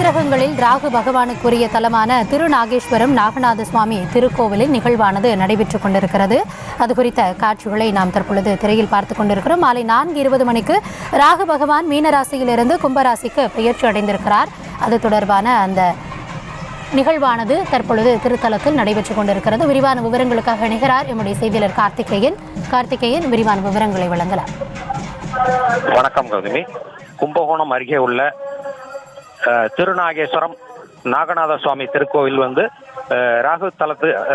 நவகிரகங்களில் ராகு பகவானுக்குரிய தலமான திருநாகேஸ்வரம் நாகநாத சுவாமி திருக்கோவிலில் நிகழ்வானது நடைபெற்றுக் கொண்டிருக்கிறது. அது குறித்த காட்சிகளை நாம் தற்பொழுது திரையில் பார்த்துக் கொண்டிருக்கிறோம். மாலை 4:20 மணிக்கு ராகு பகவான் மீனராசியிலிருந்து கும்பராசிக்கு பெயர்ச்சி அடைந்திருக்கிறார். அது தொடர்பான அந்த நிகழ்வானது தற்பொழுது திருத்தலத்தில் நடைபெற்றுக் கொண்டிருக்கிறது. விரிவான விவரங்களுக்காக இணைகிறார் எம்முடைய செய்தியாளர் கார்த்திகேயன். விரிவான விவரங்களை வழங்கலாம். வணக்கம் கௌதமி. கும்பகோணம் அருகே உள்ள திருநாகேஸ்வரம் நாகநாத சுவாமி திருக்கோவில்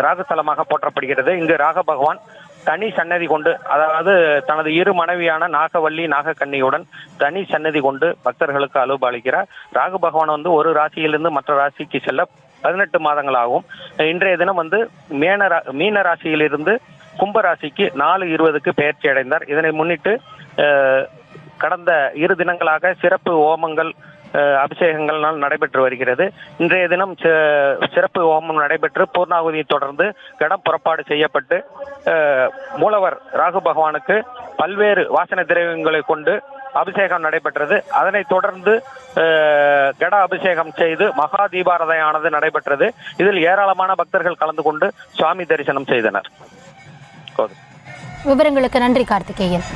ராகு தலமாக போற்றப்படுகிறது. இங்கு ராக பகவான் தனி சன்னதி கொண்டு, அதாவது தனது இரு மனைவியான நாகவல்லி நாகக்கண்ணியுடன் தனி சன்னதி கொண்டு பக்தர்களுக்கு அலுவலிக்கிறார். ராகு பகவான் ஒரு ராசியிலிருந்து மற்ற ராசிக்கு செல்ல 18 மாதங்கள் ஆகும். இன்றைய தினம் மீன ராசியிலிருந்து கும்பராசிக்கு 4:20க்கு பெயர்ச்சி அடைந்தார். இதனை முன்னிட்டு கடந்த 2 தினங்களாக சிறப்பு ஓமங்கள் அபிஷேகங்கள் நடைபெற்று வருகிறது. இன்றைய தினம் சிறப்பு ஹோமம் நடைபெற்று பூர்ணாகுதியை தொடர்ந்து கடம் புறப்பாடு செய்யப்பட்டு மூலவர் ராகு பகவானுக்கு பல்வேறு வாசனை திரவியங்களை கொண்டு அபிஷேகம் நடைபெற்றது. அதனைத் தொடர்ந்து கட அபிஷேகம் செய்து மகா தீபாராதனையானது நடைபெற்றது. இதில் ஏராளமான பக்தர்கள் கலந்து கொண்டு சுவாமி தரிசனம் செய்தனர். விவரங்களுக்கு நன்றி கார்த்திகேயன்.